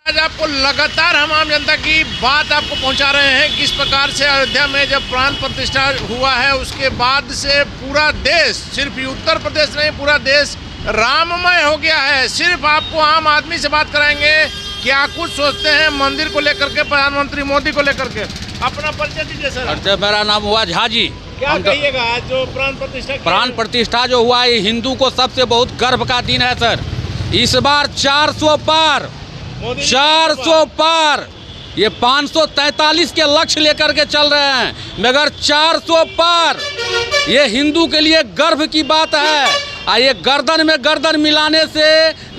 आज आपको लगातार हम आम जनता की बात आपको पहुंचा रहे हैं। किस प्रकार से अयोध्या में जब प्राण प्रतिष्ठा हुआ है उसके बाद से पूरा देश, सिर्फ उत्तर प्रदेश नहीं पूरा देश राममय हो गया है। सिर्फ आपको आम आदमी से बात कराएंगे क्या कुछ सोचते हैं मंदिर को लेकर के, प्रधानमंत्री मोदी को लेकर के। अपना परिचय दीजिए सर। मेरा नाम हुआ झा जी। क्या कहिएगा आज जो प्राण प्रतिष्ठा जो हुआ ये हिंदू को सबसे बहुत गर्व का दिन है सर। इस बार 400 पार, 400 पार, ये 543 के लक्ष्य लेकर के चल रहे हैं, मगर 400 पार ये हिंदू के लिए गर्व की बात है। ये गर्दन में गर्दन मिलाने से,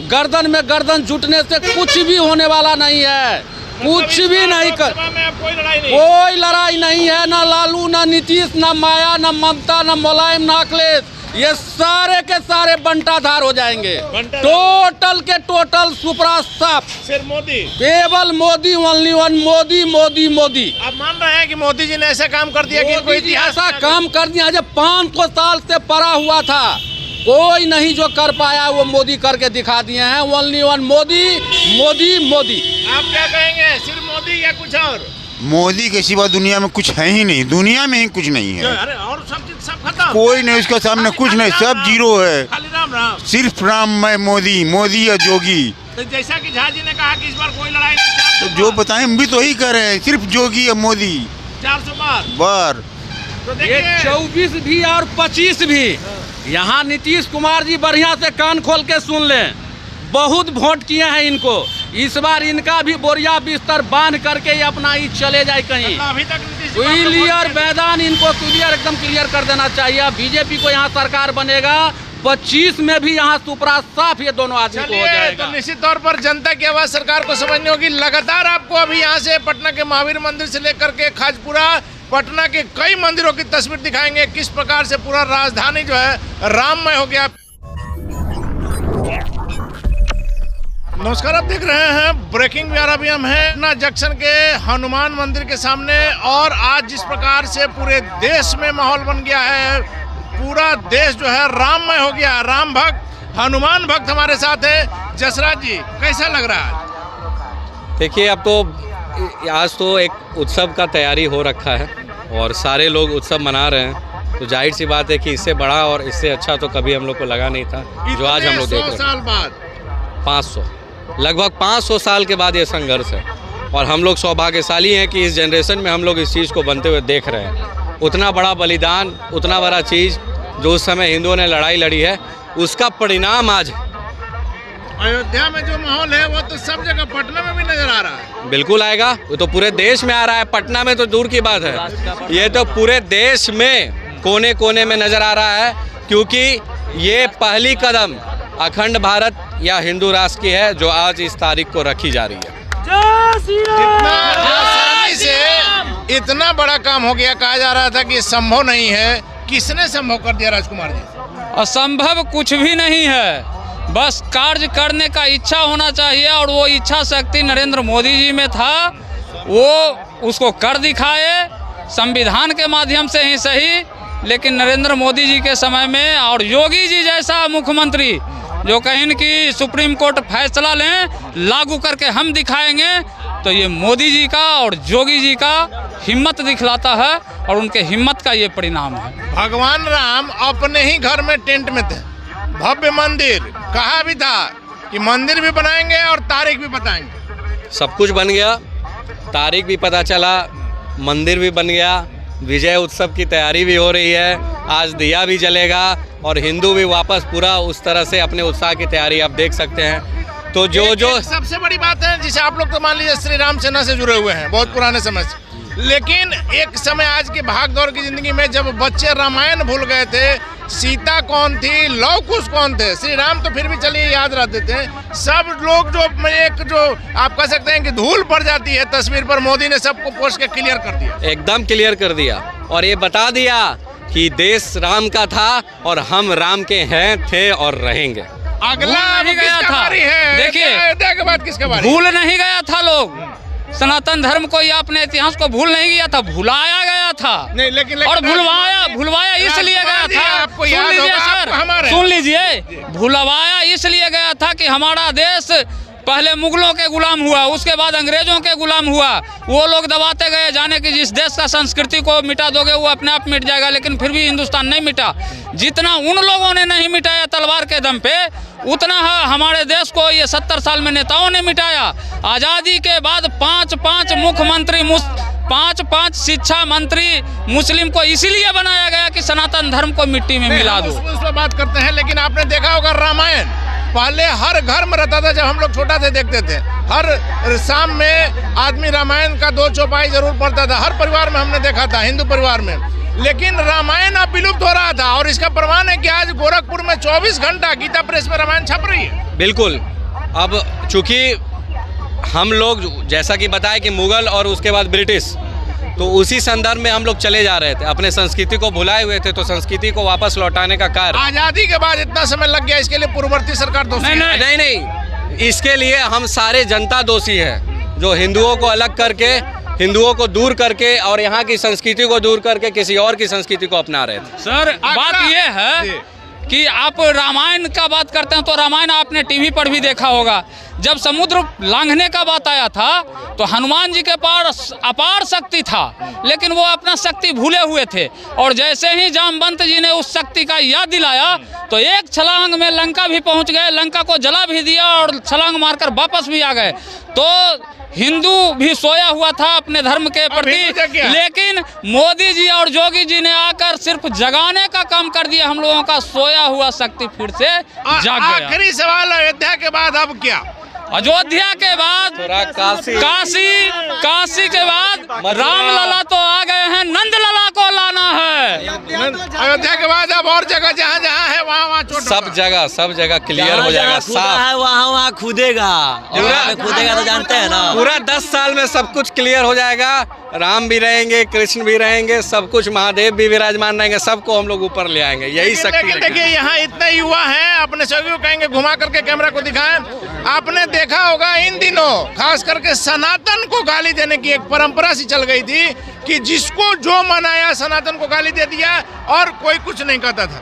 गर्दन में गर्दन जुटने से कुछ भी होने वाला नहीं है, कुछ भी नहीं कर। कोई लड़ाई नहीं है, ना लालू, ना नीतीश, ना माया, ना ममता, ना मुलायम, ना अखिलेश, ये सारे के सारे बंटाधार हो जाएंगे। टोटल के टोटल सुपरा साफ सिर्फ मोदी, केवल मोदी, ओनली वन मोदी, मोदी, मोदी। आप मान रहे हैं कि मोदी जी ने ऐसा काम कर दिया कि कोई ऐसा काम कर दिया जब 500 साल से पड़ा हुआ था, कोई नहीं जो कर पाया वो मोदी करके दिखा दिए हैं। Only one Modi, Modi, Modi. आप क्या कहेंगे, सिर्फ मोदी या कुछ और? मोदी के सिवा दुनिया में कुछ है ही नहीं, दुनिया में ही कुछ नहीं है। अरे और सब चीज सब खत्म, कोई नहीं, उसके सामने कुछ नहीं, सब जीरो है। खाली राम राम, सिर्फ राम में मोदी, मोदी या जोगी। तो जैसा कि झा जी ने कहा कि इस बार कोई लड़ाई नहीं, तो जो बताएं हम भी तो ही कर रहे हैं, सिर्फ जोगी या मोदी 400 बार। तो ये 24 भी और 25 भी, यहाँ नीतीश कुमार जी बढ़िया से कान खोल के सुन लें, बहुत वोट किए हैं इनको। इस बार इनका भी बोरिया बिस्तर बांध करके ये अपना ही चले जाए कहीं। अभी तक क्लियर मैदान इनको क्लियर, एकदम क्लियर कर देना चाहिए। बीजेपी को यहाँ सरकार बनेगा, 25 में भी यहाँ सुपरा साफ ये दोनों आदमी को हो जाएगा। तो निश्चित तौर पर जनता की आवाज सरकार को समझनी होगी। लगातार आपको अभी यहाँ से पटना के महावीर मंदिर से लेकर के खाजपुरा, पटना के कई मंदिरों की तस्वीर दिखाएंगे किस प्रकार से पूरा राजधानी जो है राममय हो गया। नमस्कार, आप देख रहे हैं ब्रेकिंग बिहार। अभी हम हैं पटना जंक्शन के हनुमान मंदिर के सामने और आज जिस प्रकार से पूरे देश में माहौल बन गया है, पूरा देश जो है राममय हो गया। राम भक्त, हनुमान भक्त हमारे साथ है। जसराज जी, कैसा लग रहा है? देखिए, अब तो आज तो एक उत्सव का तैयारी हो रखा है और सारे लोग उत्सव मना रहे हैं, तो जाहिर सी बात है कि इससे बड़ा और इससे अच्छा तो कभी हम लोग को लगा नहीं था जो आज हम लोग देख रहे हैं। 100 साल बाद, 500, लगभग 500 साल के बाद ये संघर्ष है और हम लोग सौभाग्यशाली हैं कि इस जनरेशन में हम लोग इस चीज़ को बनते हुए देख रहे हैं। उतना बड़ा बलिदान, उतना बड़ा चीज़ जो उस समय हिंदुओं ने लड़ाई लड़ी है, उसका परिणाम आज अयोध्या में जो माहौल है वो तो सब जगह पटना में भी नजर आ रहा है। बिल्कुल आएगा, वो तो पूरे देश में आ रहा है। पटना में तो दूर की बात है, ये तो पूरे देश में कोने कोने में नजर आ रहा है, क्योंकि ये पहली कदम अखंड भारत या हिंदू राष्ट्र की है जो आज इस तारीख को रखी जा रही है। इतना आसानी से इतना बड़ा काम हो गया, कहा जा रहा था कि संभव नहीं है। किसने संभव कर दिया राजकुमार जी? असंभव कुछ भी नहीं है, बस कार्य करने का इच्छा होना चाहिए और वो इच्छा शक्ति नरेंद्र मोदी जी में था, वो उसको कर दिखाए। संविधान के माध्यम से ही सही, लेकिन नरेंद्र मोदी जी के समय में और योगी जी जैसा मुख्यमंत्री जो कहें कि सुप्रीम कोर्ट फैसला लें, लागू करके हम दिखाएंगे, तो ये मोदी जी का और योगी जी का हिम्मत दिखलाता है और उनके हिम्मत का ये परिणाम है। भगवान राम अपने ही घर में टेंट में थे, भव्य मंदिर, कहा भी था कि मंदिर भी बनाएंगे और तारीख भी बताएंगे। सब कुछ बन गया, तारीख भी पता चला, मंदिर भी बन गया, विजय उत्सव की तैयारी भी हो रही है, आज दिया भी जलेगा और हिंदू भी वापस पूरा उस तरह से अपने उत्साह की तैयारी आप देख सकते हैं। तो जो सबसे बड़ी बात है, जिसे आप लोग तो मान लीजिए श्री राम सेना से जुड़े हुए हैं बहुत पुराने समय से, लेकिन एक समय आज की भाग दौड़ की जिंदगी में जब बच्चे रामायण भूल गए थे, सीता कौन थी, लव कुश कौन थे, श्री राम तो फिर भी चलिए याद रख देते हैं। सब लोग जो आप कह सकते हैं कि धूल पड़ जाती है तस्वीर पर, मोदी ने सबको पोस्ट के क्लियर कर दिया, एकदम क्लियर कर दिया और ये बता दिया कि देश राम का था और हम राम के हैं, थे और रहेंगे। अगला नहीं गया था, देखिए अयोध्या के बाद किसका बारी? भूल नहीं गया था लोग, सनातन धर्म को या अपने इतिहास को भूल नहीं गया था, भुलाया गया था। नहीं, लेकिन और भुलवाया इसलिए गया था, आपको याद होगा, सुन लीजिए, भुलवाया इसलिए गया था कि हमारा देश पहले मुगलों के गुलाम हुआ, उसके बाद अंग्रेजों के गुलाम हुआ। वो लोग दबाते गए, जाने कि जिस देश का संस्कृति को मिटा दोगे वो अपने आप मिट जाएगा, लेकिन फिर भी हिंदुस्तान नहीं मिटा। जितना उन लोगों ने नहीं मिटाया तलवार के दम पे, उतना हमारे देश को ये 70 साल में नेताओं ने मिटाया। आज़ादी के बाद 5 मुख्यमंत्री, 5 शिक्षा मंत्री मुस्लिम को इसीलिए बनाया गया कि सनातन धर्म को मिट्टी में मिला दो। उस पर बात करते हैं, लेकिन आपने देखा होगा रामायण पहले हर घर में रहता था। जब हम लोग छोटा थे देखते थे, हर शाम में आदमी रामायण का 2 चौपाई जरूर पढ़ता था। हर परिवार में हमने देखा था, हिंदू परिवार में। लेकिन रामायण अब विलुप्त हो रहा था, और इसका प्रमाण है कि आज गोरखपुर में 24 घंटा गीता प्रेस में रामायण छप रही है। बिल्कुल। अब चूंकि हम लोग जैसा कि बताया कि मुगल और उसके बाद ब्रिटिश, तो उसी संदर्भ में हम लोग चले जा रहे थे, अपने संस्कृति को भुलाए हुए थे। तो संस्कृति को वापस लौटाने का कार्य आजादी के बाद इतना समय लग गया, इसके लिए पूर्ववर्ती सरकार दोषी है? नहीं, इसके लिए हम सारे जनता दोषी है, जो हिंदुओं को अलग करके, हिंदुओं को दूर करके और यहाँ की संस्कृति को दूर करके किसी और की संस्कृति को अपना रहे थे। सर बात ये है कि आप रामायण का बात करते हैं, तो रामायण आपने टीवी पर भी देखा होगा। जब समुद्र लांघने का बात आया था तो हनुमान जी के पास अपार शक्ति था, लेकिन वो अपना शक्ति भूले हुए थे। और जैसे ही जामवंत जी ने उस शक्ति का याद दिलाया तो एक छलांग में लंका भी पहुंच गए, लंका को जला भी दिया और छलांग मारकर वापस भी आ गए। तो हिंदू भी सोया हुआ था अपने धर्म के प्रति, लेकिन मोदी जी और योगी जी ने आकर सिर्फ जगाने का काम कर दिया। हम लोगों का सोया हुआ शक्ति फिर से जाग गया। आखिरी सवाल, अयोध्या के बाद अब क्या? अयोध्या के बाद काशी के बाद रामलला तो आ गए हैं, नंदलला को लाना है। अयोध्या के बाद अब और जगह जहाँ है वहाँ सब जगह क्लियर हो जाएगा, साफ है, वहाँ खुदेगा। खुदेगा तो जानते हैं ना, पूरा 10 साल में सब कुछ क्लियर हो जाएगा। राम भी रहेंगे, कृष्ण भी रहेंगे, सब कुछ, महादेव भी विराजमान रहेंगे, सबको हम लोग ऊपर ले आएंगे। यही शक्ति। देखिए यहाँ इतने युवा हैं, अपने सहयोगियों को कहेंगे घुमा करके कैमरा को दिखाएं। आपने देखा होगा इन दिनों खास करके सनातन को गाली देने की एक परंपरा सी चल गई थी कि जिसको जो मनाया सनातन को गाली दे दिया और कोई कुछ नहीं कहता था।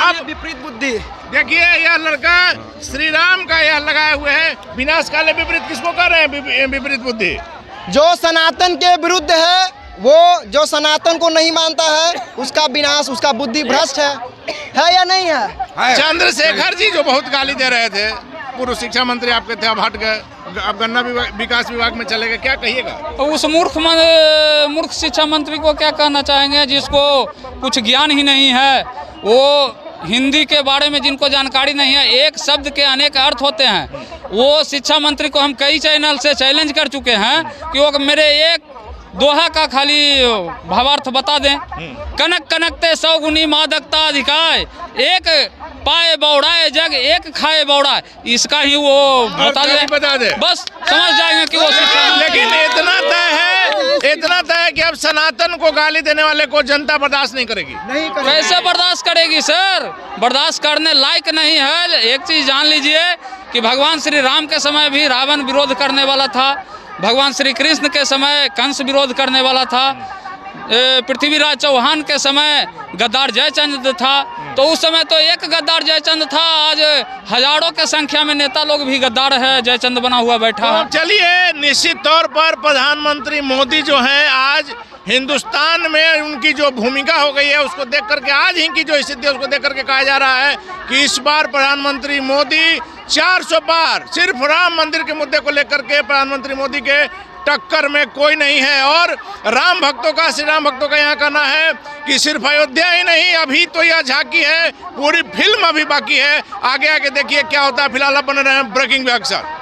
अब विपरीत बुद्धि। देखिए यह लड़का श्री राम का यह लगाए हुए है, विनाश काले विपरीत। किसको कर रहे हैं विपरीत बुद्धि? जो सनातन के विरुद्ध है, वो जो सनातन को नहीं मानता है, उसका विनाश, उसका बुद्धि भ्रष्ट है या नहीं है? चंद्रशेखर जी जो बहुत गाली दे रहे थे, पूर्व शिक्षा मंत्री आपके थे, अब हट गए, अब गन्ना विकास विभाग में चले गए, क्या कहिएगा? उस मूर्ख शिक्षा मंत्री को क्या कहना चाहेंगे जिसको कुछ ज्ञान ही नहीं है? वो हिंदी के बारे में जिनको जानकारी नहीं है, एक शब्द के अनेक अर्थ होते हैं। वो शिक्षा मंत्री को हम कई चैनल से चैलेंज कर चुके हैं कि वो मेरे एक दोहा का खाली भावार्थ बता दें। कनक कनकते 100 गुनी मादकता अधिकाय, एक पाए बौड़ाए जग एक खाए बौड़ा। इसका ही वो बता दे, बस समझ जाएंगे कि वो शिक्षा। लेकिन इतना तय है कि अब सनातन को गाली देने वाले को जनता बर्दाश्त नहीं करेगी। कैसे बर्दाश्त करेगी सर? बर्दाश्त करने लायक नहीं है। एक चीज जान लीजिए कि भगवान श्री राम के समय भी रावण विरोध करने वाला था, भगवान श्री कृष्ण के समय कंस विरोध करने वाला था, पृथ्वीराज चौहान के समय गद्दार जयचंद था। तो उस समय तो एक गद्दार जयचंद था, आज हजारों के संख्या में नेता लोग भी गद्दार है, जयचंद बना हुआ बैठा है। चलिए, निश्चित तौर पर प्रधानमंत्री मोदी जो हैं, आज हिंदुस्तान में उनकी जो भूमिका हो गई है उसको देख करके, आज ही की जो स्थिति है उसको देख करके कहा जा रहा है कि इस बार प्रधानमंत्री मोदी 400 पार। सिर्फ राम मंदिर के मुद्दे को लेकर के प्रधानमंत्री मोदी के टक्कर में कोई नहीं है। और राम भक्तों का, श्री राम भक्तों का यहाँ कहना है कि सिर्फ अयोध्या ही नहीं, अभी तो यह झांकी है, पूरी फिल्म अभी बाकी है। आगे आगे देखिए क्या होता है। फिलहाल आप बने रहे हैं ब्रेकिंग के साथ।